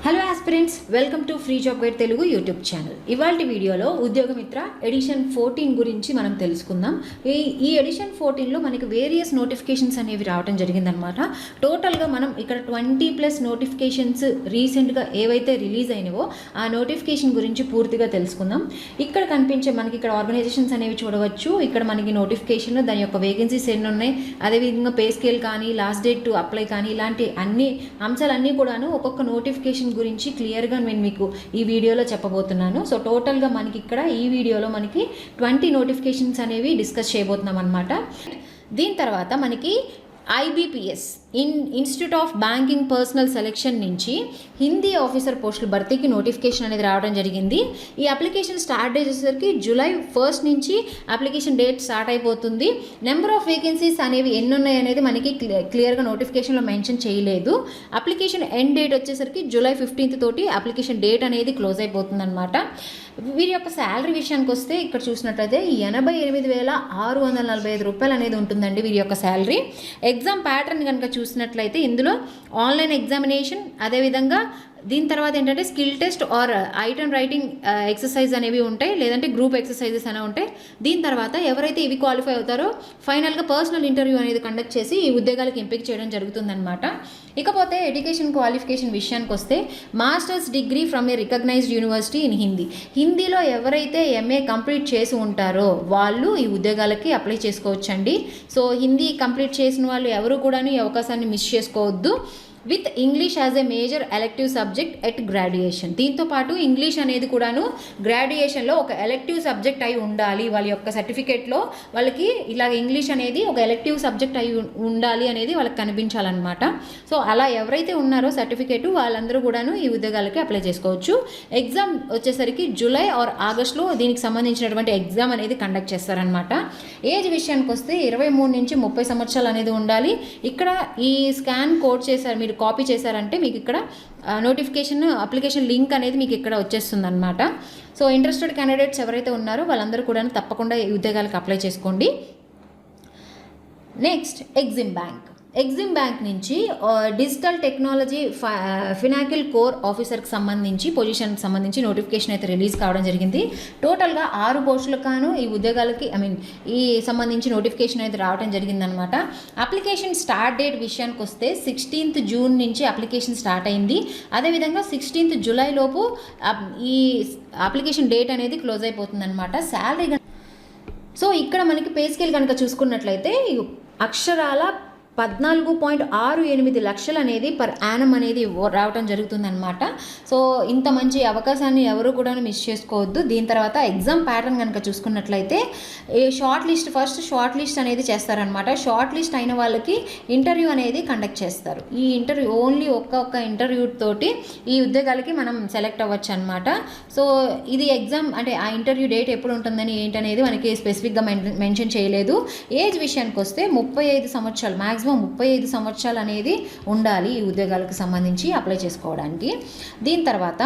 Hello aspirants, welcome to free job guide Telugu YouTube channel. ఇవాళ వీడియోలో ఉద్యోగమిత్ర edition 14 గురించి మనం తెలుసుకుందాం. ఈ ఎడిషన్ 14లో మనకి వేరియస్ నోటిఫికేషన్స్ అనేవి రావడం జరిగిందనమాట. టోటల్గా మనం ఇక్కడ 20+ నోటిఫికేషన్స్ రీసెంట్గా ఏవైతే రిలీజ్ అయినవో ఆ నోటిఫికేషన్ గురించి పూర్తిగా తెలుసుకుందాం. ఇక్కడ కనిపించే మనకి ఇక్కడ ఆర్గనైజేషన్స్ అనేవి చూడవచ్చు. ఇక్కడ మనకి నోటిఫికేషన్, దాని యొక్క వేకెన్సీస్ ఎన్ని ఉన్నాయి, అదేవిధంగా పే స్కేల్ కానీ, లాస్ట్ డేట్ టు అప్లై కానీ, ఇలాంటి అన్ని అంశాలన్నీ కూడాను ఒక్కొక్క నోటిఫికేషన్ గురించి క్లియర్గా నేను మీకు ఈ వీడియోలో చెప్పబోతున్నాను. సో టోటల్గా మనకి ఇక్కడ ఈ వీడియోలో మనకి 20 నోటిఫికేషన్స్ అనేవి డిస్కస్ చేయబోతున్నాం అనమాట. దీని తర్వాత మనకి IBPS institute of banking personal selection నుంచి హిందీ ఆఫీసర్ పోస్టుల భర్తీకి నోటిఫికేషన్ అనేది రావడం జరిగింది. ఈ అప్లికేషన్ స్టార్ట్ చేసేసరికి జూలై 1 నుంచి అప్లికేషన్ డేట్ స్టార్ట్ అయిపోతుంది. నెంబర్ ఆఫ్ వేకెన్సీస్ అనేవి ఎన్ని ఉన్నాయి అనేది మనకి క్లియర్గా నోటిఫికేషన్లో మెన్షన్ చేయలేదు. అప్లికేషన్ ఎండ్ డేట్ వచ్చేసరికి జూలై 15 తోటి అప్లికేషన్ డేట్ అనేది క్లోజ్ అయిపోతుంది అనమాట. వీరి యొక్క శాలరీ విషయానికి వస్తే ఇక్కడ చూసినట్లయితే 88,645 రూపాయలు అనేది ఉంటుందండి వీరి యొక్క శాలరీ. ఎగ్జామ్ ప్యాటర్న్ కనుక చూసినట్లయితే ఇందులో ఆన్లైన్ ఎగ్జామినేషన్, అదేవిధంగా దీని తర్వాత ఏంటంటే skill test or item writing exercise అనేవి ఉంటాయి, లేదంటే గ్రూప్ ఎక్సర్సైజెస్ అనేవి ఉంటాయి. దీని తర్వాత ఎవరైతే ఇవి క్వాలిఫై అవుతారో ఫైనల్గా పర్సనల్ ఇంటర్వ్యూ అనేది కండక్ట్ చేసి ఈ ఉద్యోగాలకు ఎంపిక చేయడం జరుగుతుందన్నమాట. ఇకపోతే ఎడ్యుకేషన్ క్వాలిఫికేషన్ విషయానికి వస్తే masters degree from a recognised university in Hindi. హిందీలో ఎవరైతే MA కంప్లీట్ చేసి ఉంటారో వాళ్ళు ఈ ఉద్యోగాలకి అప్లై చేసుకోవచ్చండి. సో హిందీ కంప్లీట్ చేసిన వాళ్ళు ఎవరు కూడా ఈ అవకాశాన్ని మిస్ చేసుకోవద్దు. With English as a major elective subject at graduation. దీంతోపాటు ఇంగ్లీష్ అనేది కూడాను గ్రాడ్యుయేషన్లో ఒక ఎలెక్టివ్ సబ్జెక్ట్ అయి ఉండాలి. వాళ్ళ యొక్క సర్టిఫికేట్లో వాళ్ళకి ఇలాగ ఇంగ్లీష్ అనేది ఒక ఎలెక్టివ్ సబ్జెక్ట్ అయి ఉండాలి అనేది వాళ్ళకి కనిపించాలన్నమాట. సో అలా ఎవరైతే ఉన్నారో సర్టిఫికేట్ వాళ్ళందరూ కూడాను ఈ ఉద్యోగాలకి అప్లై చేసుకోవచ్చు. ఎగ్జామ్ వచ్చేసరికి జూలై ఆర్ ఆగస్టులో దీనికి సంబంధించినటువంటి ఎగ్జామ్ అనేది కండక్ట్ చేస్తారనమాట. ఏజ్ విషయానికి వస్తే 23 నుంచి 30 సంవత్సరాలు అనేది ఉండాలి. ఇక్కడ ఈ స్కాన్ కోడ్ చేశారు, మీరు కాపీ చేశారంటే మీకు ఇక్కడ నోటిఫికేషన్ అప్లికేషన్ లింక్ అనేది మీకు ఇక్కడ వచ్చేస్తుంది అనమాట. సో ఇంట్రెస్టెడ్ క్యాండిడేట్స్ ఎవరైతే ఉన్నారో వాళ్ళందరూ కూడా తప్పకుండా ఈ ఉద్యోగాలకు అప్లై చేసుకోండి. నెక్స్ట్ ఎగ్జిమ్ బ్యాంక్ నుంచి డిజిటల్ టెక్నాలజీ ఫినాకిల్ కోర్ ఆఫీసర్కి సంబంధించి పొజిషన్కి సంబంధించి నోటిఫికేషన్ అయితే రిలీజ్ కావడం జరిగింది. టోటల్గా 6 పోస్టులకు కాను ఈ ఉద్యోగాలకి ఈ సంబంధించి నోటిఫికేషన్ అయితే రావడం జరిగిందనమాట. అప్లికేషన్ స్టార్ట్ డేట్ విషయానికి వస్తే 16th జూన్ నుంచి అప్లికేషన్ స్టార్ట్ అయింది. అదేవిధంగా 16th జూలై లోపు ఈ అప్లికేషన్ డేట్ అనేది క్లోజ్ అయిపోతుంది అనమాట. శాలరీ సో ఇక్కడ మనకి పే స్కేల్ కనుక చూసుకున్నట్లయితే అక్షరాల 14.68 లక్షలు అనేది పర్ యానం అనేది రావడం జరుగుతుందన్నమాట. సో ఇంత మంచి అవకాశాన్ని ఎవరు కూడా మిస్ చేసుకోవద్దు. దీని తర్వాత ఎగ్జామ్ ప్యాటర్న్ కనుక చూసుకున్నట్లయితే ఫస్ట్ షార్ట్ లిస్ట్ అనేది చేస్తారనమాట. షార్ట్ లిస్ట్ అయిన వాళ్ళకి ఇంటర్వ్యూ అనేది కండక్ట్ చేస్తారు. ఈ ఇంటర్వ్యూ ఓన్లీ ఒక్క ఇంటర్వ్యూ తోటి ఈ ఉద్యోగాలకి మనం సెలెక్ట్ అవ్వచ్చు అనమాట. సో ఇది ఎగ్జామ్ అంటే ఆ ఇంటర్వ్యూ డేట్ ఎప్పుడు ఉంటుందని ఏంటనేది మనకి స్పెసిఫిక్గా మెన్షన్ చేయలేదు. ఏజ్ విషయానికి వస్తే 35 సంవత్సరాలు, మ్యాక్సిమం 35 సంవత్సరాలు అనేది ఉండాలి ఈ ఉద్యోగాలకు సంబంధించి అప్లై చేసుకోవడానికి. దీని తర్వాత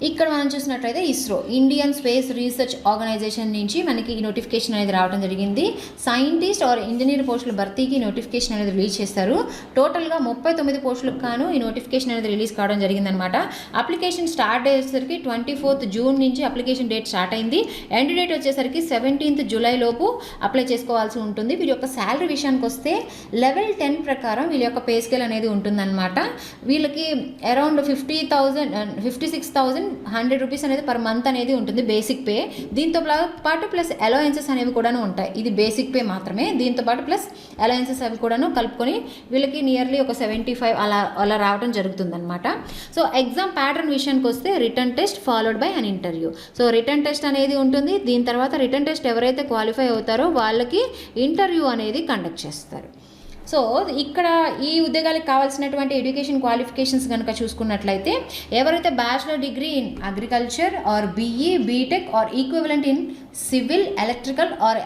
ఇక్కడ మనం చూసినట్లయితే ISRO, Indian space research organisation నుంచి మనకి ఈ నోటిఫికేషన్ అనేది రావడం జరిగింది. సైంటిస్ట్ ఆర్ ఇంజనీర్ పోస్టుల భర్తీకి నోటిఫికేషన్ అనేది రిలీజ్ చేస్తారు. టోటల్గా 39 పోస్టులకు కాను ఈ నోటిఫికేషన్ అనేది రిలీజ్ కావడం జరిగిందనమాట. అప్లికేషన్ స్టార్ట్ అయ్యేసరికి 24th జూన్ నుంచి అప్లికేషన్ డేట్ స్టార్ట్ అయింది. ఎండ్ డేట్ వచ్చేసరికి 17th జూలై లోపు అప్లై చేసుకోవాల్సి ఉంటుంది. వీరి యొక్క శాలరీ విషయానికి వస్తే లెవెల్ 10 ప్రకారం వీళ్ళ యొక్క పే స్కేల్ అనేది ఉంటుందన్నమాట. వీళ్ళకి అరౌండ్ 56,100 రూపీస్ అనేది పర్ మంత్ అనేది ఉంటుంది బేసిక్ పే. దీంతో పాటు ప్లస్ అలవెన్సెస్ అనేవి కూడాను ఉంటాయి. ఇది బేసిక్ పే మాత్రమే. దీంతో పాటు ప్లస్ అలవెన్సెస్ అవి కూడాను కలుపుకొని వీళ్ళకి నియర్లీ ఒక 75 అలా రావడం జరుగుతుందన్నమాట. సో ఎగ్జామ్ ప్యాటర్న్ విషయానికి వస్తే return test followed by an interview. So return test అనేది ఉంటుంది. దీని తర్వాత రిటర్న్ టెస్ట్ ఎవరైతే క్వాలిఫై అవుతారో వాళ్ళకి ఇంటర్వ్యూ అనేది కండక్ట్ చేస్తారు. సో ఇక్కడ ఈ ఉద్యోగాలకు కావాల్సినటువంటి ఎడ్యుకేషన్ క్వాలిఫికేషన్స్ కనుక చూసుకున్నట్లయితే ఎవరైతే bachelor degree in agriculture or BE, BTech or equivalent in civil,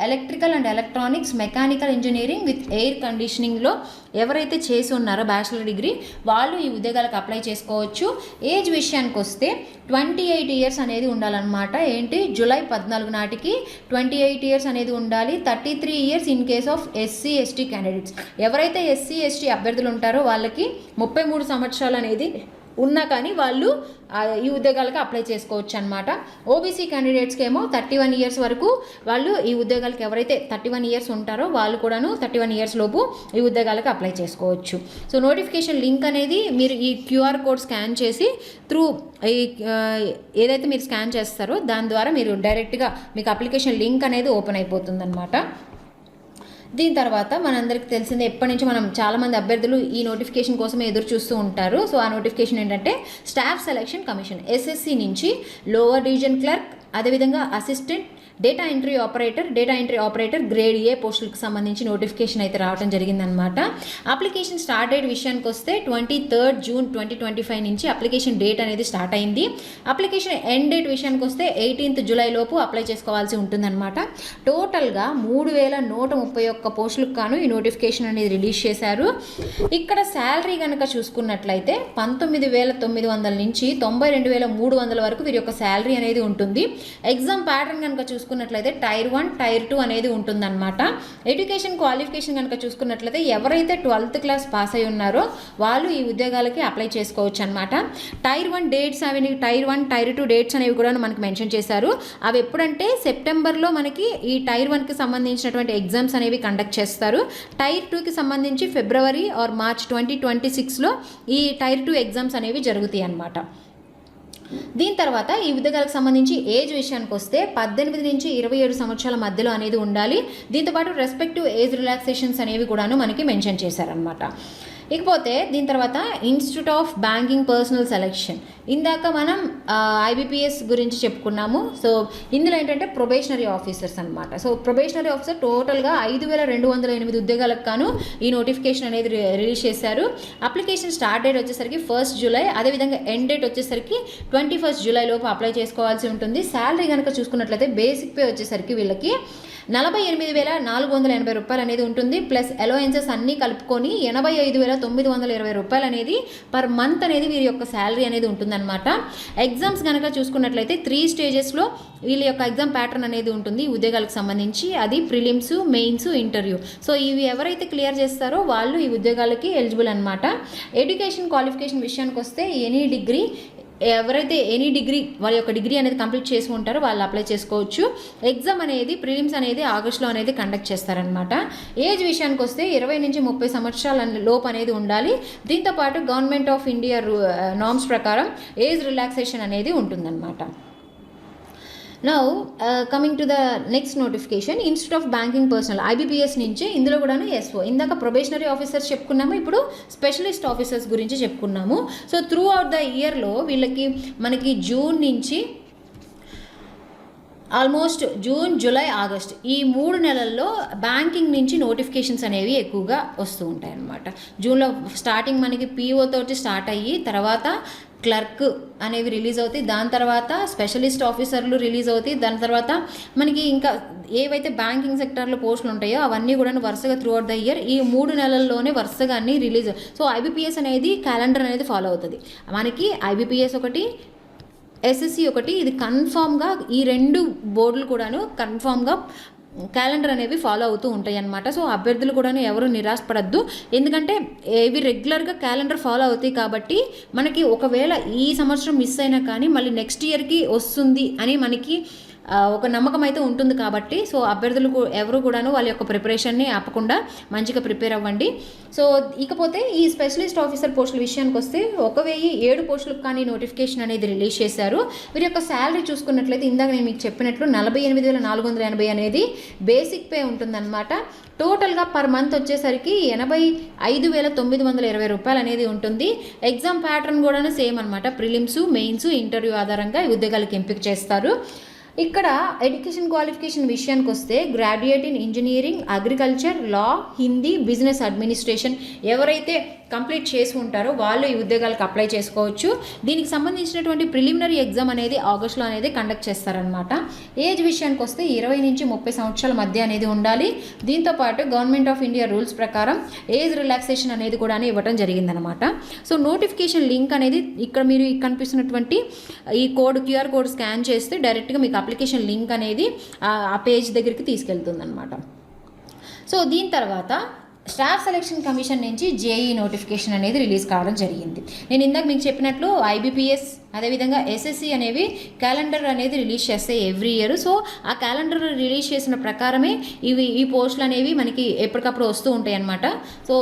electrical and electronics, mechanical engineering with air కండిషనింగ్లో ఎవరైతే చేసి ఉన్నారో బ్యాచిలర్ డిగ్రీ వాళ్ళు ఈ ఉద్యోగాలకు అప్లై చేసుకోవచ్చు. ఏజ్ విషయానికి వస్తే 28 ఇయర్స్ అనేది ఉండాలన్నమాట. ఏంటి జూలై 14 నాటికి 28 ఇయర్స్ అనేది ఉండాలి. 33 years in case of SC, ST candidates. ఎవరైతే SC, ST అభ్యర్థులు ఉంటారో వాళ్ళకి 33 సంవత్సరాలు అనేది ఉన్నా కానీ వాళ్ళు ఈ ఉద్యోగాలకు అప్లై చేసుకోవచ్చు అనమాట. ఓబీసీ క్యాండిడేట్స్కి ఏమో 31 ఇయర్స్ వరకు వాళ్ళు ఈ ఉద్యోగాలకు, ఎవరైతే 31 ఇయర్స్ ఉంటారో వాళ్ళు కూడాను 31 ఇయర్స్ లోపు ఈ ఉద్యోగాలకు అప్లై చేసుకోవచ్చు. సో నోటిఫికేషన్ లింక్ అనేది మీరు ఈ క్యూఆర్ కోడ్ స్కాన్ చేసి త్రూ ఈ ఏదైతే మీరు స్కాన్ చేస్తారో దాని ద్వారా మీరు డైరెక్ట్గా మీకు అప్లికేషన్ లింక్ అనేది ఓపెన్ అయిపోతుంది అనమాట. దీని తర్వాత మనందరికీ తెలిసిందే, ఎప్పటి నుంచి మనం చాలామంది అభ్యర్థులు ఈ నోటిఫికేషన్ కోసం ఎదురు చూస్తూ ఉంటారు. సో ఆ నోటిఫికేషన్ ఏంటంటే స్టాఫ్ సెలక్షన్ కమిషన్ ఎస్ఎస్సి నుంచి లోవర్ డివిజన్ క్లర్క్, అదేవిధంగా assistant data entry operator grade A పోస్టులకు సంబంధించి నోటిఫికేషన్ అయితే రావడం జరిగిందనమాట. అప్లికేషన్ స్టార్ట్ డేట్ విషయానికి వస్తే 23 జూన్ 2025 నుంచి అప్లికేషన్ డేట్ అనేది స్టార్ట్ అయింది. అప్లికేషన్ ఎండ్ డేట్ విషయానికి వస్తే 18 జూలై లోపు అప్లై చేసుకోవాల్సి ఉంటుందన్నమాట. టోటల్గా 3131 పోస్టులకు గాను ఈ నోటిఫికేషన్ అనేది రిలీజ్ చేశారు. ఇక్కడ శాలరీ కనుక చూసుకున్నట్లయితే 19,900 నుంచి 92,300 వరకు వీరి యొక్క శాలరీ అనేది ఉంటుంది. ఎగ్జామ్ ప్యాటర్న్ కనుక చూసుకున్నట్లయితే టైర్ 1, టైర్ 2 అనేది ఉంటుందన్నమాట. ఎడ్యుకేషన్ క్వాలిఫికేషన్ కనుక చూసుకున్నట్లయితే ఎవరైతే 12th క్లాస్ పాస్ అయి ఉన్నారో వాళ్ళు ఈ ఉద్యోగాలకి అప్లై చేసుకోవచ్చు అనమాట. టైర్ 1 డేట్స్ అవి, టైర్ 1, టైర్ 2 డేట్స్ అనేవి కూడా మనకి మెన్షన్ చేశారు. అవి ఎప్పుడంటే సెప్టెంబర్లో మనకి ఈ టైర్ 1కి సంబంధించినటువంటి ఎగ్జామ్స్ అనేవి కండక్ట్ చేస్తారు. టైర్ 2కి సంబంధించి ఫిబ్రవరి ఆర్ మార్చ్ 2026లో ఈ టైర్ 2 ఎగ్జామ్స్ అనేవి జరుగుతాయి అన్నమాట. దీని తర్వాత ఈ ఉద్యోగాలకు సంబంధించి ఏజ్ విషయానికి వస్తే 18 నుంచి 27 సంవత్సరాల మధ్యలో అనేది ఉండాలి. దీంతోపాటు రెస్పెక్టివ్ ఏజ్ రిలాక్సేషన్స్ అనేవి కూడాను మనకి మెన్షన్ చేశారనమాట. ఇకపోతే దీని తర్వాత institute of banking personal selection, ఇందాక మనం ఐబీపీఎస్ గురించి చెప్పుకున్నాము. సో ఇందులో ఏంటంటే ప్రొబేషనరీ ఆఫీసర్స్ అనమాట. సో ప్రొబేషనరీ ఆఫీసర్ టోటల్గా 5,208 ఉద్యోగాలకు గాను ఈ నోటిఫికేషన్ అనేది రిలీజ్ చేశారు. అప్లికేషన్ స్టార్ట్ డేట్ వచ్చేసరికి 1 జూలై, అదేవిధంగా ఎండ్ డేట్ వచ్చేసరికి 21 జూలై లోపు అప్లై చేసుకోవాల్సి ఉంటుంది. శాలరీ కనుక చూసుకున్నట్లయితే బేసిక్ పే వచ్చేసరికి వీళ్ళకి 48,480 రూపాయలు అనేది ఉంటుంది. ప్లస్ అలవెన్సెస్ అన్నీ కలుపుకొని 85,920 రూపాయలు అనేది పర్ మంత్ అనేది వీరి యొక్క శాలరీ అనేది ఉంటుందన్నమాట. ఎగ్జామ్స్ కనుక చూసుకున్నట్లయితే 3 స్టేజెస్లో వీళ్ళ యొక్క ఎగ్జామ్ ప్యాటర్న్ అనేది ఉంటుంది ఉద్యోగాలకు సంబంధించి. అది ప్రిలిమ్స్, మెయిన్స్, ఇంటర్వ్యూ. సో ఇవి ఎవరైతే క్లియర్ చేస్తారో వాళ్ళు ఈ ఉద్యోగాలకి ఎలిజిబుల్ అనమాట. ఎడ్యుకేషన్ క్వాలిఫికేషన్ విషయానికి వస్తే ఎవరైతే ఎనీ డిగ్రీ వాళ్ళ యొక్క డిగ్రీ అనేది కంప్లీట్ చేసి ఉంటారో వాళ్ళు అప్లై చేసుకోవచ్చు. ఎగ్జామ్ అనేది ప్రిలిమ్స్ అనేది ఆగస్టులో అనేది కండక్ట్ చేస్తారనమాట. ఏజ్ విషయానికి వస్తే 20 నుంచి 30 సంవత్సరాల లోపు అనేది ఉండాలి. దీంతోపాటు గవర్నమెంట్ ఆఫ్ ఇండియా నార్మ్స్ ప్రకారం ఏజ్ రిలాక్సేషన్ అనేది ఉంటుందన్నమాట. Now coming to the next notification, institute of banking personal IBPS నుంచి ఇందులో కూడాను ఎస్ఓ, ఇందాక ప్రొబేషనరీ ఆఫీసర్స్ చెప్పుకున్నాము, ఇప్పుడు స్పెషలిస్ట్ ఆఫీసర్స్ గురించి చెప్పుకున్నాము. సో త్రూ అవుట్ ద ఇయర్లో వీళ్ళకి మనకి జూన్ నుంచి ఆల్మోస్ట్ జూన్, జూలై, ఆగస్ట్ ఈ 3 నెలల్లో బ్యాంకింగ్ నుంచి నోటిఫికేషన్స్ అనేవి ఎక్కువగా వస్తూ ఉంటాయి అన్నమాట. జూన్లో స్టార్టింగ్ మనకి పీఓ తోటి స్టార్ట్ అయ్యి తర్వాత క్లర్క్ అనేవి రిలీజ్ అవుతాయి, దాని తర్వాత స్పెషలిస్ట్ ఆఫీసర్లు రిలీజ్ అవుతాయి, దాని తర్వాత మనకి ఇంకా ఏవైతే బ్యాంకింగ్ సెక్టర్లో పోస్టులు ఉంటాయో అవన్నీ కూడా వరుసగా త్రూ అవుట్ ద ఇయర్ ఈ 3 నెలల్లోనే వరుసగా అన్నీ రిలీజ్. సో ఐబీపీఎస్ అనేది క్యాలెండర్ అనేది ఫాలో అవుతుంది. మనకి ఐబీపీఎస్ ఒకటి, ఎస్ఎస్సి ఒకటి, ఇది కన్ఫామ్గా ఈ 2 బోర్డులు కూడాను కన్ఫామ్గా క్యాలెండర్ అనేవి ఫాలో అవుతూ ఉంటాయి అన్నమాట. సో అభ్యర్థులు కూడా ఎవరు నిరాశపడద్దు, ఎందుకంటే ఇవి రెగ్యులర్గా క్యాలెండర్ ఫాలో అవుతాయి కాబట్టి మనకి ఒకవేళ ఈ సంవత్సరం మిస్ అయినా కానీ మళ్ళీ నెక్స్ట్ ఇయర్కి వస్తుంది అని మనకి ఒక నమ్మకం అయితే ఉంటుంది కాబట్టి సో అభ్యర్థులు ఎవరు కూడాను వాళ్ళ యొక్క ప్రిపరేషన్ని ఆపకుండా మంచిగా ప్రిపేర్ అవ్వండి. సో ఇకపోతే ఈ స్పెషలిస్ట్ ఆఫీసర్ పోస్టుల విషయానికి వస్తే 1,007 పోస్టులకు కానీ నోటిఫికేషన్ అనేది రిలీజ్ చేశారు. వీరి యొక్క శాలరీ చూసుకున్నట్లయితే ఇందాక నేను మీకు చెప్పినట్లు 48,480 అనేది బేసిక్ పే ఉంటుందన్నమాట. టోటల్గా పర్ మంత్ వచ్చేసరికి 85,920 రూపాయలు అనేది ఉంటుంది. ఎగ్జామ్ ప్యాటర్న్ కూడా సేమ్ అనమాట. ప్రిలిమ్స్, మెయిన్స్, ఇంటర్వ్యూ ఆధారంగా ఈ ఉద్యోగాలకు ఎంపిక చేస్తారు. ఇక్కడ ఎడ్యుకేషన్ క్వాలిఫికేషన్ విషయానికి వస్తే graduate in engineering, agriculture, law, Hindi, business administration ఎవరైతే కంప్లీట్ చేసి ఉంటారో వాళ్ళు ఈ ఉద్యోగాలకు అప్లై చేసుకోవచ్చు. దీనికి సంబంధించినటువంటి ప్రిలిమినరీ ఎగ్జామ్ అనేది ఆగస్టులో అనేది కండక్ట్ చేస్తారనమాట. ఏజ్ విషయానికి వస్తే 20 నుంచి 30 సంవత్సరాల మధ్య అనేది ఉండాలి. దీంతోపాటు గవర్నమెంట్ ఆఫ్ ఇండియా రూల్స్ ప్రకారం ఏజ్ రిలాక్సేషన్ అనేది కూడా ఇవ్వడం జరిగిందనమాట. సో నోటిఫికేషన్ లింక్ అనేది ఇక్కడ మీరు కనిపిస్తున్నటువంటి ఈ క్యూఆర్ కోడ్ స్కాన్ చేస్తే డైరెక్ట్గా మీకు అప్లికేషన్ లింక్ అనేది ఆ పేజ్ దగ్గరికి తీసుకెళ్తుంది అనమాట. సో దీని తర్వాత స్టాఫ్ సెలక్షన్ కమిషన్ నుంచి జేఈ నోటిఫికేషన్ అనేది రిలీజ్ కావడం జరిగింది. నేను ఇందాక మీకు చెప్పినట్లు ఐబీపీఎస్ అదేవిధంగా ఎస్ఎస్సి అనేవి క్యాలెండర్ అనేది రిలీజ్ చేస్తాయి ఎవ్రీ ఇయర్. సో ఆ క్యాలెండర్ రిలీజ్ చేసిన ప్రకారమే ఈ పోస్టులు అనేవి మనకి ఎప్పటికప్పుడు వస్తూ ఉంటాయి అన్నమాట. సో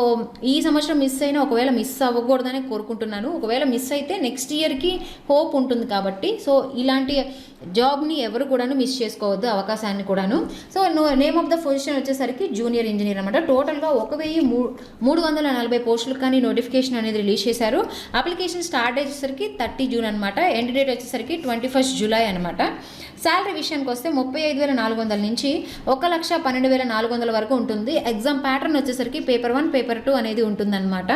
ఈ సంవత్సరం మిస్ అయినా ఒకవేళ మిస్ అవ్వకూడదని కోరుకుంటున్నాను. ఒకవేళ మిస్ అయితే నెక్స్ట్ ఇయర్కి హోప్ ఉంటుంది కాబట్టి సో ఇలాంటి జాబ్ని ఎవరు కూడాను మిస్ చేసుకోవద్దు, అవకాశాన్ని కూడాను. So name of the position వచ్చేసరికి జూనియర్ ఇంజనీర్ అనమాట. టోటల్గా 1340 పోస్టులకు కానీ నోటిఫికేషన్ అనేది రిలీజ్ చేశారు. అప్లికేషన్ స్టార్ట్ అయ్యేసరికి 30 జూన్ అనమాట. ఎండ్ డేట్ వచ్చేసరికి 21 జూలై అనమాట. శాలరీ విషయానికి వస్తే 35,400 నుంచి 1,12,400 వరకు ఉంటుంది. ఎగ్జామ్ ప్యాటర్న్ వచ్చేసరికి పేపర్ 1 పేపర్ 2 అనేది ఉంటుందన్నమాట.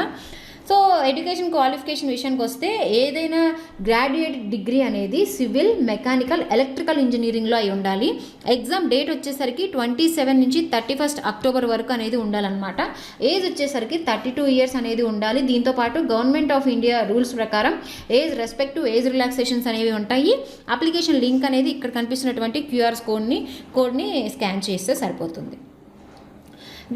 సో ఎడ్యుకేషన్ క్వాలిఫికేషన్ విషయానికి వస్తే ఏదైనా గ్రాడ్యుయేట్ డిగ్రీ అనేది సివిల్, మెకానికల్, ఎలక్ట్రికల్ ఇంజనీరింగ్లో అయి ఉండాలి. ఎగ్జామ్ డేట్ వచ్చేసరికి 27 నుంచి 31 అక్టోబర్ వరకు అనేది ఉండాలన్నమాట. ఏజ్ వచ్చేసరికి 32 ఇయర్స్ అనేది ఉండాలి. దీంతోపాటు గవర్నమెంట్ ఆఫ్ ఇండియా రూల్స్ ప్రకారం రెస్పెక్టివ్ ఏజ్ రిలాక్సేషన్స్ అనేవి ఉంటాయి. అప్లికేషన్ లింక్ అనేది ఇక్కడ కనిపిస్తున్నటువంటి క్యూఆర్ కోడ్ని స్కాన్ చేస్తే సరిపోతుంది.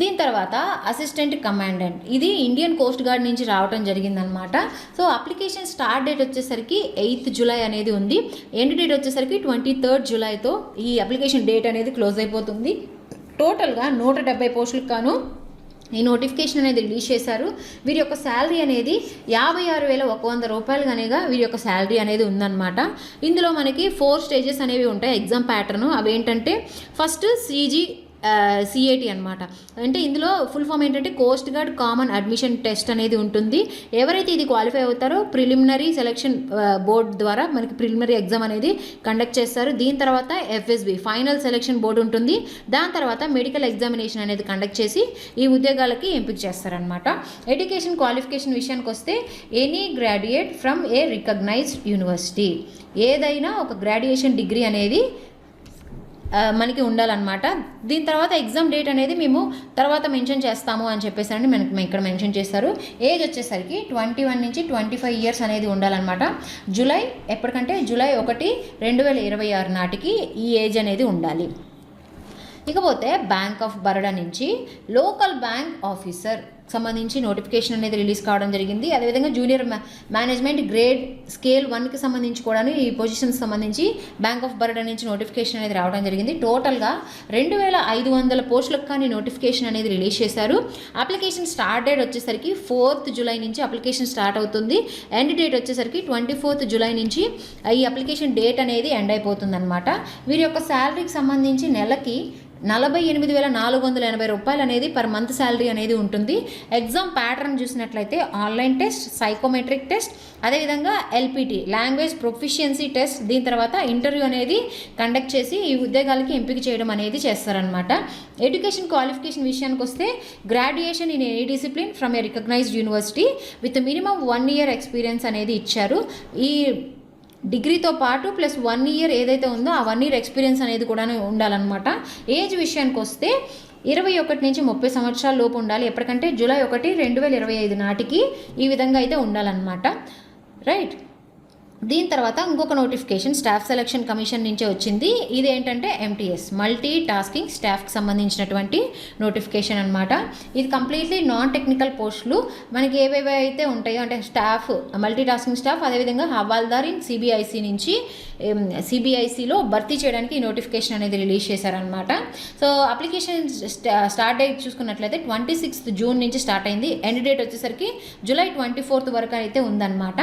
దీని తర్వాత అసిస్టెంట్ కమాండెంట్, ఇది ఇండియన్ కోస్ట్ గార్డ్ నుంచి రావడం జరిగిందనమాట. సో అప్లికేషన్ స్టార్ట్ డేట్ వచ్చేసరికి 8 జూలై అనేది ఉంది. ఎండ్ డేట్ వచ్చేసరికి 23 జూలైతో ఈ అప్లికేషన్ డేట్ అనేది క్లోజ్ అయిపోతుంది. టోటల్గా 170 పోస్టులకు గాను ఈ నోటిఫికేషన్ అనేది రిలీజ్ చేశారు. వీరి యొక్క శాలరీ అనేది 56,100 రూపాయలు కనుక వీరి యొక్క శాలరీ అనేది ఉందన్నమాట. ఇందులో మనకి 4 స్టేజెస్ అనేవి ఉంటాయి ఎగ్జామ్ ప్యాటర్ను. అవి ఏంటంటే ఫస్ట్ సిఏటి అనమాట. అంటే ఇందులో ఫుల్ ఫామ్ ఏంటంటే coast guard common admission test అనేది ఉంటుంది. ఎవరైతే ఇది క్వాలిఫై అవుతారో ప్రిలిమినరీ సెలక్షన్ బోర్డ్ ద్వారా మనకి ప్రిలిమినరీ ఎగ్జామ్ అనేది కండక్ట్ చేస్తారు. దీని తర్వాత ఎఫ్ఎస్బి ఫైనల్ సెలక్షన్ బోర్డు ఉంటుంది. దాని తర్వాత మెడికల్ ఎగ్జామినేషన్ అనేది కండక్ట్ చేసి ఈ ఉద్యోగాలకి ఎంపిక చేస్తారనమాట. ఎడ్యుకేషన్ క్వాలిఫికేషన్ విషయానికి వస్తే any graduate from a recognised university, ఏదైనా ఒక గ్రాడ్యుయేషన్ డిగ్రీ అనేది మనకి ఉండాలన్నమాట. దీని తర్వాత ఎగ్జామ్ డేట్ అనేది మేము తర్వాత మెన్షన్ చేస్తాము అని చెప్పేసి మనకి ఇక్కడ మెన్షన్ చేస్తారు. ఏజ్ వచ్చేసరికి 21 నుంచి 25 ఇయర్స్ అనేది ఉండాలన్నమాట. ఎప్పటికంటే జూలై 1, 2026 నాటికి ఈ ఏజ్ అనేది ఉండాలి. ఇకపోతే బ్యాంక్ ఆఫ్ బరోడా నుంచి లోకల్ బ్యాంక్ ఆఫీసర్ సంబంధించి నోటిఫికేషన్ అనేది రిలీజ్ కావడం జరిగింది. అదేవిధంగా జూనియర్ మేనేజ్మెంట్ గ్రేడ్ స్కేల్ 1కి సంబంధించి కూడా ఈ పొజిషన్స్ సంబంధించి బ్యాంక్ ఆఫ్ బరోడా నుంచి నోటిఫికేషన్ అనేది రావడం జరిగింది. టోటల్గా 2,500 పోస్టులకు కానీ నోటిఫికేషన్ అనేది రిలీజ్ చేశారు. అప్లికేషన్ స్టార్ట్ డేట్ వచ్చేసరికి 4 జూలై నుంచి అప్లికేషన్ స్టార్ట్ అవుతుంది. ఎండ్ డేట్ వచ్చేసరికి 24 జూలై నుంచి ఈ అప్లికేషన్ డేట్ అనేది ఎండ్ అయిపోతుంది అనమాట. వీరి యొక్క శాలరీకి సంబంధించి నెలకి 48,480 రూపాయలు అనేది పర్ మంత్ శాలరీ అనేది ఉంటుంది. ఎగ్జామ్ ప్యాటర్న్ చూసినట్లయితే ఆన్లైన్ టెస్ట్, సైకోమెట్రిక్ టెస్ట్, అదేవిధంగా ఎల్పిటి లాంగ్వేజ్ ప్రొఫిషియన్సీ టెస్ట్, దీని తర్వాత ఇంటర్వ్యూ అనేది కండక్ట్ చేసి ఈ ఉద్యోగాలకి ఎంపిక చేయడం అనేది చేస్తారనమాట. ఎడ్యుకేషన్ క్వాలిఫికేషన్ విషయానికి వస్తే graduation in any discipline from a recognised university with minimum 1 year experience అనేది ఇచ్చారు. ఈ డిగ్రీతో పాటు ప్లస్ 1 ఇయర్ ఏదైతే ఉందో ఆ 1 ఇయర్ ఎక్స్పీరియన్స్ అనేది కూడా ఉండాలన్నమాట. ఏజ్ విషయానికి వస్తే 21 నుంచి 30 సంవత్సరాల లోపు ఉండాలి. ఎప్పటికంటే జూలై 1, 2025 నాటికి ఈ విధంగా అయితే ఉండాలన్నమాట. రైట్. దీని తర్వాత ఇంకొక నోటిఫికేషన్ స్టాఫ్ సెలక్షన్ కమిషన్ నుంచే వచ్చింది. ఇది ఏంటంటే ఎంటీఎస్ మల్టీ టాస్కింగ్ స్టాఫ్కి సంబంధించినటువంటి నోటిఫికేషన్ అనమాట. ఇది కంప్లీట్లీ నాన్ టెక్నికల్ పోస్టులు మనకి ఏవేవి అయితే ఉంటాయో అంటే స్టాఫ్, మల్టీ టాస్కింగ్ స్టాఫ్, అదేవిధంగా హవాల్దార్ ఇన్ సిబిఐసి నుంచి సిబిఐసిలో భర్తీ చేయడానికి ఈ నోటిఫికేషన్ అనేది రిలీజ్ చేశారనమాట. సో అప్లికేషన్ స్టార్ట్ డేట్ చూసుకున్నట్లయితే 26 జూన్ నుంచి స్టార్ట్ అయింది. ఎండ్ డేట్ వచ్చేసరికి జూలై 24 వరకు అయితే ఉందన్నమాట.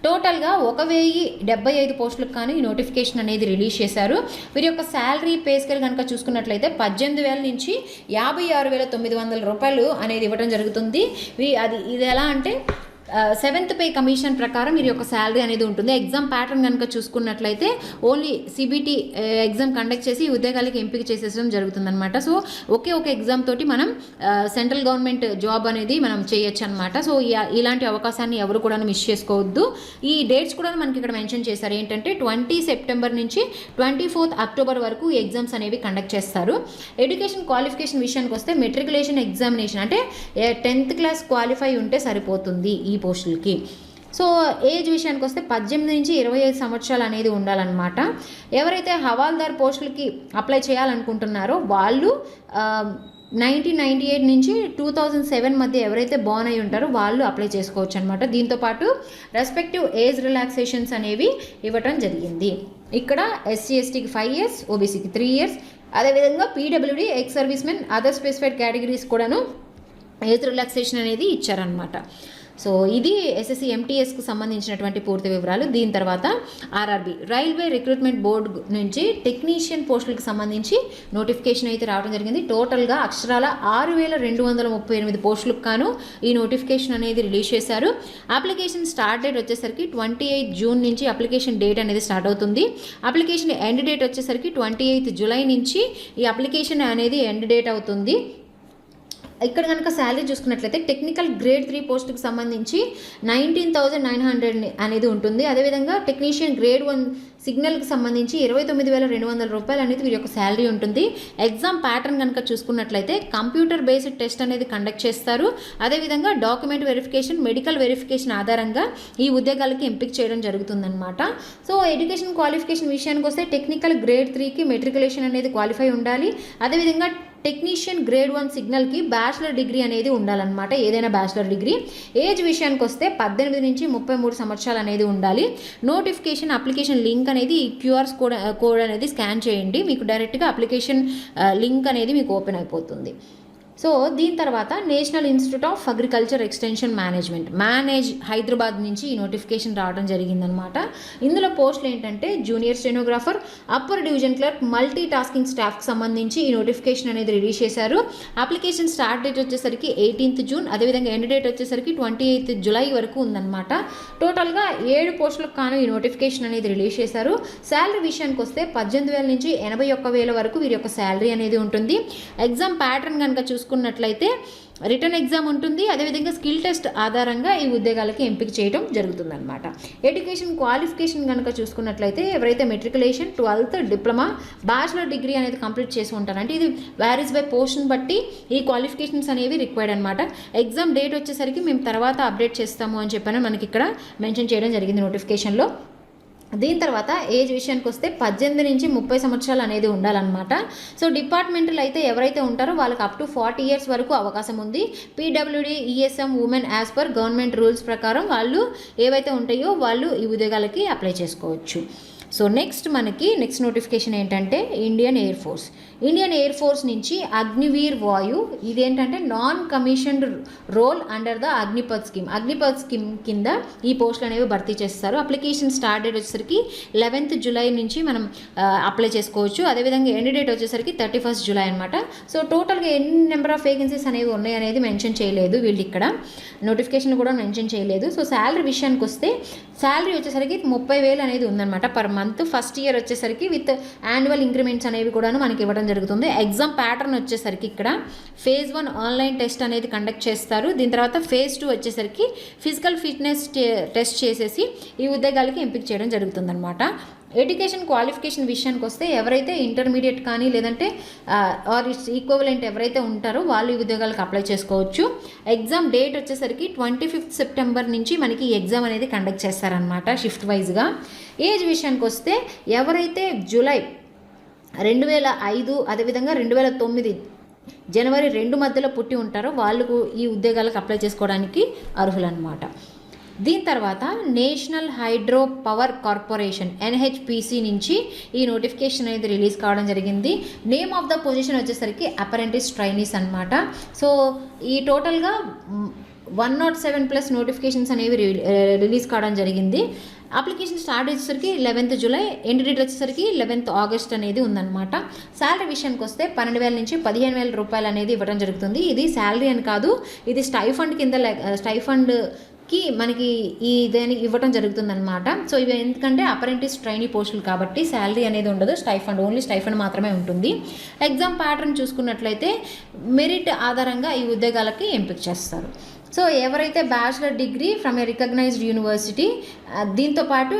టోటల్గా 1,075 పోస్టులకు కానీ ఈ నోటిఫికేషన్ అనేది రిలీజ్ చేశారు. వీరి యొక్క శాలరీ పే స్కేల్ కనుక చూసుకున్నట్లయితే 18,000 నుంచి 56,900 రూపాయలు అనేది ఇవ్వడం జరుగుతుంది. ఇది ఎలా అంటే 7th పే కమిషన్ ప్రకారం వీరి యొక్క శాలరీ అనేది ఉంటుంది. ఎగ్జామ్ ప్యాటర్న్ కనుక చూసుకున్నట్లయితే ఓన్లీ సిబిటి ఎగ్జామ్ కండక్ట్ చేసి ఉద్యోగాలకి ఎంపిక చేసేయడం జరుగుతుందన్నమాట. సో ఒకే ఒక ఎగ్జామ్ తోటి మనం సెంట్రల్ గవర్నమెంట్ జాబ్ అనేది మనం చేయొచ్చు అనమాట. సో ఇలాంటి అవకాశాన్ని ఎవరు కూడా మిస్ చేసుకోవద్దు. ఈ డేట్స్ కూడా మనకి ఇక్కడ మెన్షన్ చేశారు. ఏంటంటే 20 సెప్టెంబర్ నుంచి 24 అక్టోబర్ వరకు ఈ ఎగ్జామ్స్ అనేవి కండక్ట్ చేస్తారు. ఎడ్యుకేషన్ క్వాలిఫికేషన్ విషయానికి వస్తే మెట్రికులేషన్ ఎగ్జామినేషన్ అంటే 10th క్లాస్ క్వాలిఫై ఉంటే సరిపోతుంది ఈ పోస్టులకి. సో ఏజ్ విషయానికి వస్తే 18 నుంచి 25 సంవత్సరాలు అనేది ఉండాలన్నమాట. ఎవరైతే హవాల్దార్ పోస్టులకి అప్లై చేయాలనుకుంటున్నారో వాళ్ళు 1998 నుంచి 2007 మధ్య ఎవరైతే బాన్ అయి ఉంటారో వాళ్ళు అప్లై చేసుకోవచ్చు అనమాట. దీంతోపాటు రెస్పెక్టివ్ ఏజ్ రిలాక్సేషన్స్ అనేవి ఇవ్వటం జరిగింది. ఇక్కడ ఎస్సీ ఎస్టీకి 5 years, ఓబీసీకి 3 years, అదేవిధంగా PWD, ex service men, other specified categories కూడాను ఏజ్ రిలాక్సేషన్ అనేది ఇచ్చారనమాట. సో ఇది ఎస్ఎస్సి ఎంటీఎస్కు సంబంధించినటువంటి పూర్తి వివరాలు. దీని తర్వాత ఆర్ఆర్బి రైల్వే రిక్రూట్మెంట్ బోర్డు నుంచి టెక్నీషియన్ పోస్టులకు సంబంధించి నోటిఫికేషన్ అయితే రావడం జరిగింది. టోటల్గా అక్షరాల 6,238 పోస్టులకు గాను ఈ నోటిఫికేషన్ అనేది రిలీజ్ చేశారు. అప్లికేషన్ స్టార్ట్ డేట్ వచ్చేసరికి 28 June నుంచి అప్లికేషన్ డేట్ అనేది స్టార్ట్ అవుతుంది. అప్లికేషన్ ఎండ్ డేట్ వచ్చేసరికి 28 July నుంచి ఈ అప్లికేషన్ అనేది ఎండ్ డేట్ అవుతుంది. ఇక్కడ కనుక శాలరీ చూసుకున్నట్లయితే టెక్నికల్ గ్రేడ్ 3 పోస్టుకి సంబంధించి 19,900 అనేది ఉంటుంది. అదేవిధంగా టెక్నీషియన్ గ్రేడ్ 1 సిగ్నల్కి సంబంధించి 29,200 రూపాయలు అనేది వీరి యొక్క శాలరీ ఉంటుంది. ఎగ్జామ్ ప్యాటర్న్ కనుక చూసుకున్నట్లయితే కంప్యూటర్ బేస్డ్ టెస్ట్ అనేది కండక్ట్ చేస్తారు. అదేవిధంగా డాక్యుమెంట్ వెరిఫికేషన్, మెడికల్ వెరిఫికేషన్ ఆధారంగా ఈ ఉద్యోగాలకి ఎంపిక చేయడం జరుగుతుందన్నమాట. సో ఎడ్యుకేషన్ క్వాలిఫికేషన్ విషయానికి వస్తే టెక్నికల్ గ్రేడ్ 3కి మెట్రికులేషన్ అనేది క్వాలిఫై ఉండాలి. అదేవిధంగా టెక్నీషియన్ గ్రేడ్ 1 సిగ్నల్కి బ్యాచిలర్ డిగ్రీ అనేది ఉండాలన్నమాట, ఏదైనా బ్యాచిలర్ డిగ్రీ. ఏజ్ విషయానికి వస్తే 18 నుంచి 33 సంవత్సరాలు అనేది ఉండాలి. నోటిఫికేషన్ అప్లికేషన్ లింక్ అనేది క్యూఆర్ కోడ్ అనేది స్కాన్ చేయండి, మీకు డైరెక్ట్గా అప్లికేషన్ లింక్ అనేది మీకు ఓపెన్ అయిపోతుంది. సో దీని తర్వాత national institute of agriculture extension manage Hyderabad నుంచి ఈ నోటిఫికేషన్ రావడం జరిగిందనమాట. ఇందులో పోస్టులు ఏంటంటే junior stenographer, upper division clerk, multi tasking స్టాఫ్కి సంబంధించి ఈ నోటిఫికేషన్ అనేది రిలీజ్ చేశారు. అప్లికేషన్ స్టార్ట్ డేట్ వచ్చేసరికి 18th June, అదేవిధంగా ఎండ్ డేట్ వచ్చేసరికి 28th July వరకు ఉందన్నమాట. టోటల్గా 7 పోస్టులకు కాను ఈ నోటిఫికేషన్ అనేది రిలీజ్ చేశారు. శాలరీ విషయానికి వస్తే 18,000 నుంచి 81,000 వరకు వీరి యొక్క శాలరీ అనేది ఉంటుంది. ఎగ్జామ్ ప్యాటర్న్ కనుక చూసుకున్నట్లయితే రిటర్న్ ఎగ్జామ్ ఉంటుంది. అదేవిధంగా స్కిల్ టెస్ట్ ఆధారంగా ఈ ఉద్యోగాలకి ఎంపిక చేయడం జరుగుతుందన్నమాట. ఎడ్యుకేషన్ క్వాలిఫికేషన్ కనుక చూసుకున్నట్లయితే ఎవరైతే matriculation, 12th, diploma, bachelor degree అనేది కంప్లీట్ చేసి ఉంటారు, అంటే ఇది వ్యారీస్ బై పోస్ట్ని బట్టి ఈ క్వాలిఫికేషన్స్ అనేవి రిక్వైర్డ్ అనమాట. ఎగ్జామ్ డేట్ వచ్చేసరికి మేము తర్వాత అప్డేట్ చేస్తాము అని చెప్పని మనకి ఇక్కడ మెన్షన్ చేయడం జరిగింది నోటిఫికేషన్లో. దీని తర్వాత ఏజ్ విషయానికి వస్తే 18 నుంచి 30 సంవత్సరాలు అనేది ఉండాలన్నమాట. సో డిపార్ట్మెంట్లు అయితే ఎవరైతే ఉంటారో వాళ్ళకి అప్ టు 40 years వరకు అవకాశం ఉంది. PWD, ESM women as per government rules ప్రకారం వాళ్ళు ఏవైతే ఉంటాయో వాళ్ళు ఈ ఉద్యోగాలకి అప్లై చేసుకోవచ్చు. సో నెక్స్ట్ నోటిఫికేషన్ ఏంటంటే ఇండియన్ ఎయిర్ ఫోర్స్ నుంచి అగ్నివీర్ వాయు, ఇదేంటంటే non commissioned role under the Agnipath scheme కింద ఈ పోస్టులు అనేవి భర్తీ చేస్తారు. అప్లికేషన్ స్టార్ట్ డేట్ వచ్చేసరికి 11th July నుంచి మనం అప్లై చేసుకోవచ్చు. అదేవిధంగా ఎండ్ డేట్ వచ్చేసరికి 31st July అనమాట. సో టోటల్గా ఎన్ని నెంబర్ ఆఫ్ వేకెన్సీస్ అనేవి ఉన్నాయి అనేది మెన్షన్ చేయలేదు వీళ్ళు, ఇక్కడ నోటిఫికేషన్ కూడా మెన్షన్ చేయలేదు. సో శాలరీ విషయానికి వస్తే శాలరీ వచ్చేసరికి 30,000 అనేది ఉందన్నమాట పర్ మంత్. ఫస్ట్ ఇయర్ వచ్చేసరికి విత్ యాన్యువల్ ఇంక్రిమెంట్స్ అనేవి కూడా మనకి ఇవ్వడం జరుగుతుంది. ఎగ్జామ్ ప్యాటర్న్ వచ్చేసరికి ఇక్కడ phase 1 ఆన్లైన్ టెస్ట్ అనేది కండక్ట్ చేస్తారు. దీని తర్వాత phase 2 వచ్చేసరికి ఫిజికల్ ఫిట్నెస్ టెస్ట్ చేసేసి ఈ ఉద్యోగాలకి ఎంపిక చేయడం జరుగుతుందన్నమాట. ఎడ్యుకేషన్ క్వాలిఫికేషన్ విషయానికి వస్తే ఎవరైతే ఇంటర్మీడియట్ కానీ లేదంటే ఆర్ ఇట్స్ ఈక్వలెంట్ ఎవరైతే ఉంటారో వాళ్ళు ఈ ఉద్యోగాలకు అప్లై చేసుకోవచ్చు. ఎగ్జామ్ డేట్ వచ్చేసరికి 25th September నుంచి మనకి ఈ ఎగ్జామ్ అనేది కండక్ట్ చేస్తారనమాట షిఫ్ట్ వైజ్గా. ఏజ్ విషయానికి వస్తే ఎవరైతే జూలై 2005 అదేవిధంగా 2009 జనవరి 2 మధ్యలో పుట్టి ఉంటారో వాళ్ళకు ఈ ఉద్యోగాలకు అప్లై చేసుకోవడానికి అర్హులు అనమాట. దీని తర్వాత national hydro power corporation NHPC నుంచి ఈ నోటిఫికేషన్ అనేది రిలీజ్ కావడం జరిగింది. నేమ్ ఆఫ్ ద పొజిషన్ వచ్చేసరికి అప్రెంటిస్ ట్రైనీస్ అనమాట. సో ఈ టోటల్గా 107+ నోటిఫికేషన్స్ అనేవి రిలీజ్ కావడం జరిగింది. అప్లికేషన్ స్టార్ట్ వచ్చేసరికి 11th July, ఎండ్ డేట్ వచ్చేసరికి 11th August అనేది ఉందన్నమాట. శాలరీ విషయానికి వస్తే 12,000 నుంచి 15,000 రూపాయలు అనేది ఇవ్వడం జరుగుతుంది. ఇది శాలరీ అని కాదు, ఇది స్టైఫండ్ కింద స్టైఫండ్కి మనకి ఇదని ఇవ్వడం జరుగుతుందన్నమాట. సో ఇవి ఎందుకంటే అప్రెంటిస్ ట్రైనీ పోస్టులు కాబట్టి శాలరీ అనేది ఉండదు, ఓన్లీ స్టైఫండ్ మాత్రమే ఉంటుంది. ఎగ్జామ్ ప్యాటర్న్ చూసుకున్నట్లయితే మెరిట్ ఆధారంగా ఈ ఉద్యోగాలకి ఎంపిక చేస్తారు. సో ఎవరైతే bachelor degree from a recognised university, దీంతోపాటు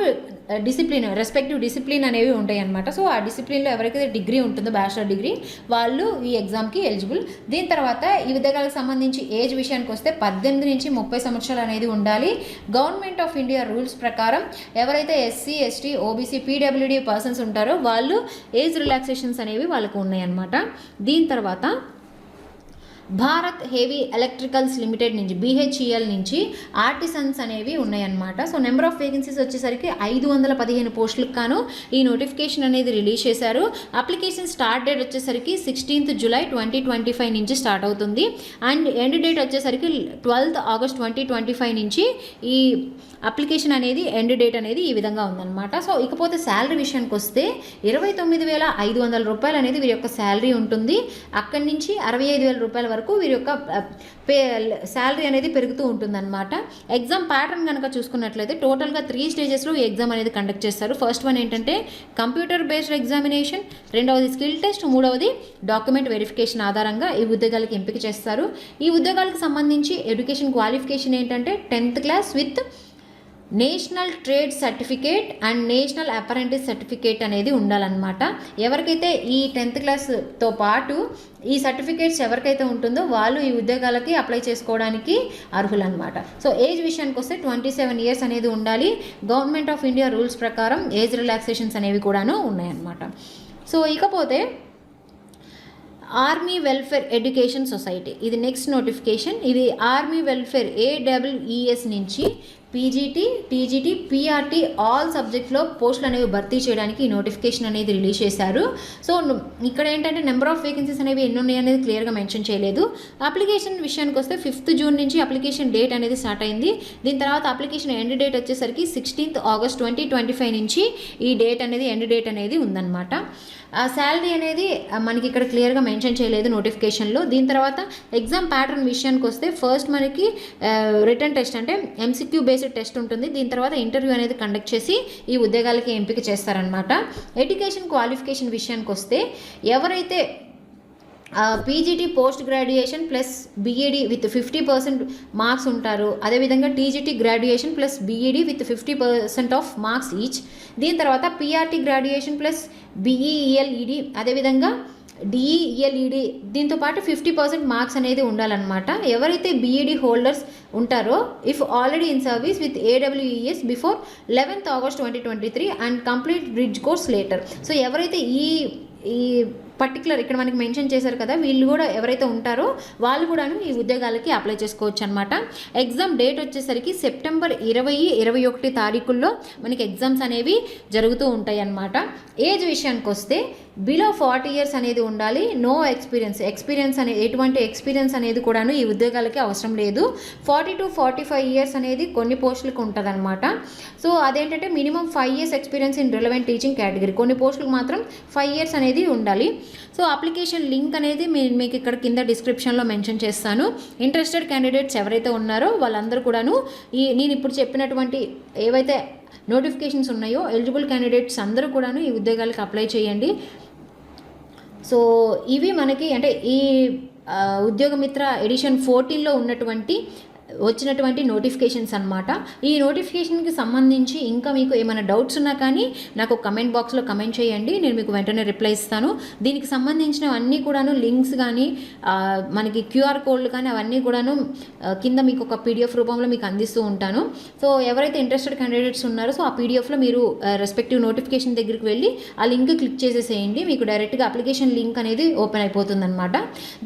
రెస్పెక్టివ్ డిసిప్లిన్ అనేవి ఉంటాయి అన్నమాట. సో ఆ డిసిప్లిన్లో ఎవరికైతే డిగ్రీ ఉంటుందో బ్యాచిలర్ డిగ్రీ వాళ్ళు ఈ ఎగ్జామ్కి ఎలిజిబుల్. దీని తర్వాత ఈ ఉద్యోగాలకు సంబంధించి ఏజ్ విషయానికి వస్తే 18 నుంచి 30 సంవత్సరాలు అనేది ఉండాలి. గవర్నమెంట్ ఆఫ్ ఇండియా రూల్స్ ప్రకారం ఎవరైతే SC, ST, OBC, PWD persons ఉంటారో వాళ్ళు ఏజ్ రిలాక్సేషన్స్ అనేవి వాళ్ళకు ఉన్నాయి అన్నమాట. దీని తర్వాత భారత్ హెవీ ఎలక్ట్రికల్స్ లిమిటెడ్ నుంచి BHEL నుంచి ఆర్టిసన్స్ అనేవి ఉన్నాయన్నమాట. సో నెంబర్ ఆఫ్ వేకెన్సీస్ వచ్చేసరికి 515 పోస్టులకు గాను ఈ నోటిఫికేషన్ అనేది రిలీజ్ చేశారు. అప్లికేషన్ స్టార్ట్ డేట్ వచ్చేసరికి 16th July 2025 నుంచి స్టార్ట్ అవుతుంది. అండ్ ఎండ్ డేట్ వచ్చేసరికి 12th August 2025 నుంచి ఈ అప్లికేషన్ అనేది ఎండ్ డేట్ అనేది ఈ విధంగా ఉందన్నమాట. సో ఇకపోతే శాలరీ విషయానికి వస్తే 29,500 రూపాయలు అనేది వీరి యొక్క శాలరీ ఉంటుంది. అక్కడి నుంచి 65,000 రూపాయల వరకు వీరి యొక్క శాలరీ అనేది పెరుగుతూ ఉంటుందన్నమాట. ఎగ్జామ్ ప్యాటర్న్ కనుక చూసుకున్నట్లయితే టోటల్గా 3 స్టేజెస్లో ఈ ఎగ్జామ్ అనేది కండక్ట్ చేస్తారు. ఫస్ట్ వన్ ఏంటంటే కంప్యూటర్ బేస్డ్ ఎగ్జామినేషన్, రెండవది స్కిల్ టెస్ట్, మూడవది డాక్యుమెంట్ వెరిఫికేషన్ ఆధారంగా ఈ ఉద్యోగాలకు ఎంపిక చేస్తారు. ఈ ఉద్యోగాలకు సంబంధించి ఎడ్యుకేషన్ క్వాలిఫికేషన్ ఏంటంటే 10th class with national trade certificate and national apprentice certificate అనేది ఉండాలన్నమాట. ఎవరికైతే ఈ 10th క్లాస్తో పాటు ఈ సర్టిఫికేట్స్ ఎవరికైతే ఉంటుందో వాళ్ళు ఈ ఉద్యోగాలకి అప్లై చేసుకోవడానికి అర్హులు అనమాట. సో ఏజ్ విషయానికి వస్తే 27 ఇయర్స్ అనేది ఉండాలి. గవర్నమెంట్ ఆఫ్ ఇండియా రూల్స్ ప్రకారం ఏజ్ రిలాక్సేషన్స్ అనేవి కూడాను ఉన్నాయన్నమాట. సో ఇకపోతే ఆర్మీ వెల్ఫేర్ ఎడ్యుకేషన్ సొసైటీ, ఇది నెక్స్ట్ నోటిఫికేషన్. ఇది ఆర్మీ వెల్ఫేర్ AWES నుంచి PGT, TGT, PRT ఆల్ సబ్జెక్ట్లో పోస్టులు అనేవి భర్తీ చేయడానికి ఈ నోటిఫికేషన్ అనేది రిలీజ్ చేశారు. సో ఇక్కడ ఏంటంటే నెంబర్ ఆఫ్ వేకెన్సీస్ అనేవి ఎన్ని ఉన్నాయి అనేది క్లియర్గా మెన్షన్ చేయలేదు. అప్లికేషన్ విషయానికి వస్తే 5th June నుంచి అప్లికేషన్ డేట్ అనేది స్టార్ట్ అయింది. దీని తర్వాత అప్లికేషన్ ఎండ్ డేట్ వచ్చేసరికి 16th August 2025 నుంచి ఈ డేట్ అనేది ఎండ్ డేట్ అనేది ఉందన్నమాట. శాలరీ అనేది మనకి ఇక్కడ క్లియర్గా మెన్షన్ చేయలేదు నోటిఫికేషన్లో. దీని తర్వాత ఎగ్జామ్ ప్యాటర్న్ విషయానికి వస్తే ఫస్ట్ మనకి రిటర్న్ టెస్ట్ అంటే MCQ బేస్డ్ టెస్ట్ ఉంటుంది. దీని తర్వాత ఇంటర్వ్యూ అనేది కండక్ట్ చేసి ఈ ఉద్యోగాలకి ఎంపిక చేస్తారనమాట. ఎడ్యుకేషన్ క్వాలిఫికేషన్ విషయానికి వస్తే ఎవరైతే PGT post graduation plus BEd with 50% marks ఉంటారు, అదేవిధంగా TGT graduation plus BEd with 50% of marks each. దీని తర్వాత PRT గ్రాడ్యుయేషన్ ప్లస్ BEELED, అదేవిధంగా DEELED దీంతో పాటు 50% మార్క్స్ అనేది ఉండాలన్నమాట. ఎవరైతే BEd హోల్డర్స్ ఉంటారో if already in service with AWES before 11th August 2023 and complete bridge course later. So ఎవరైతే ఈ పర్టికులర్ ఇక్కడ మనకి మెన్షన్ చేశారు కదా, వీళ్ళు కూడా ఎవరైతే ఉంటారో వాళ్ళు కూడాను ఈ ఉద్యోగాలకి అప్లై చేసుకోవచ్చు అనమాట. ఎగ్జామ్ డేట్ వచ్చేసరికి September 20-21 తారీఖుల్లో మనకి ఎగ్జామ్స్ అనేవి జరుగుతూ ఉంటాయి అన్నమాట. ఏజ్ విషయానికి వస్తే బిలో 40 ఇయర్స్ అనేది ఉండాలి. నో ఎక్స్పీరియన్స్ అనే ఎటువంటి ఎక్స్పీరియన్స్ అనేది కూడాను ఈ ఉద్యోగాలకి అవసరం లేదు. 40 to 45 ఇయర్స్ అనేది కొన్ని పోస్టులకు ఉంటుంది అనమాట. సో అదేంటంటే minimum 5 years experience in relevant teaching category, కొన్ని పోస్టులకు మాత్రం 5 years అనేది ఉండాలి. సో అప్లికేషన్ లింక్ అనేది మీకు ఇక్కడ కింద డిస్క్రిప్షన్లో మెన్షన్ చేస్తాను. ఇంట్రెస్టెడ్ క్యాండిడేట్స్ ఎవరైతే ఉన్నారో వాళ్ళందరూ కూడాను నేను ఇప్పుడు చెప్పినటువంటి ఏవైతే నోటిఫికేషన్స్ ఉన్నాయో ఎలిజిబుల్ క్యాండిడేట్స్ అందరూ కూడాను ఈ ఉద్యోగాలకు అప్లై చేయండి. సో ఇవి మనకి అంటే ఈ ఉద్యోగమిత్ర ఎడిషన్ 14లో వచ్చినటువంటి నోటిఫికేషన్స్ అనమాట. ఈ నోటిఫికేషన్కి సంబంధించి ఇంకా మీకు ఏమైనా డౌట్స్ ఉన్నా కానీ నాకు కమెంట్ బాక్స్లో కమెంట్ చేయండి, నేను మీకు వెంటనే రిప్లై ఇస్తాను. దీనికి సంబంధించిన అన్నీ కూడాను లింక్స్ కానీ మనకి QR కోడ్లు కానీ అవన్నీ కూడాను కింద మీకు ఒక PDF రూపంలో మీకు అందిస్తూ ఉంటాను. సో ఎవరైతే ఇంట్రెస్టెడ్ క్యాండిడేట్స్ ఉన్నారో సో ఆ PDFలో మీరు రెస్పెక్టివ్ నోటిఫికేషన్ దగ్గరికి వెళ్ళి ఆ లింక్ క్లిక్ చేసేసేయండి, మీకు డైరెక్ట్గా అప్లికేషన్ లింక్ అనేది ఓపెన్ అయిపోతుంది అనమాట.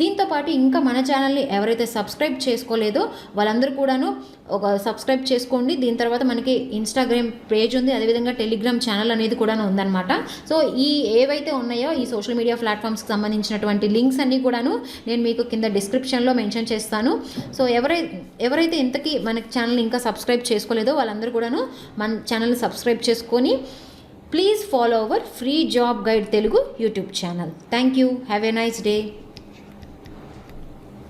దీంతోపాటు ఇంకా మన ఛానల్ని ఎవరైతే సబ్స్క్రైబ్ చేసుకోలేదో వాళ్ళందరూ కూడాను ఒక సబ్స్క్రైబ్ చేసుకోండి. దీని తర్వాత మనకి ఇన్స్టాగ్రామ్ పేజ్ ఉంది, అదేవిధంగా టెలిగ్రామ్ ఛానల్ అనేది కూడా ఉందన్నమాట. సో ఈ ఏవైతే ఉన్నాయో ఈ సోషల్ మీడియా ప్లాట్ఫామ్స్కి సంబంధించినటువంటి లింక్స్ అన్నీ కూడాను నేను మీకు కింద డిస్క్రిప్షన్లో మెన్షన్ చేస్తాను. సో ఎవరైతే ఇంతకీ మన ఛానల్ ఇంకా సబ్స్క్రైబ్ చేసుకోలేదో వాళ్ళందరూ కూడాను మన ఛానల్ని సబ్స్క్రైబ్ చేసుకొని please follow our free job guide Telugu YouTube channel. Thank you. Have a nice day.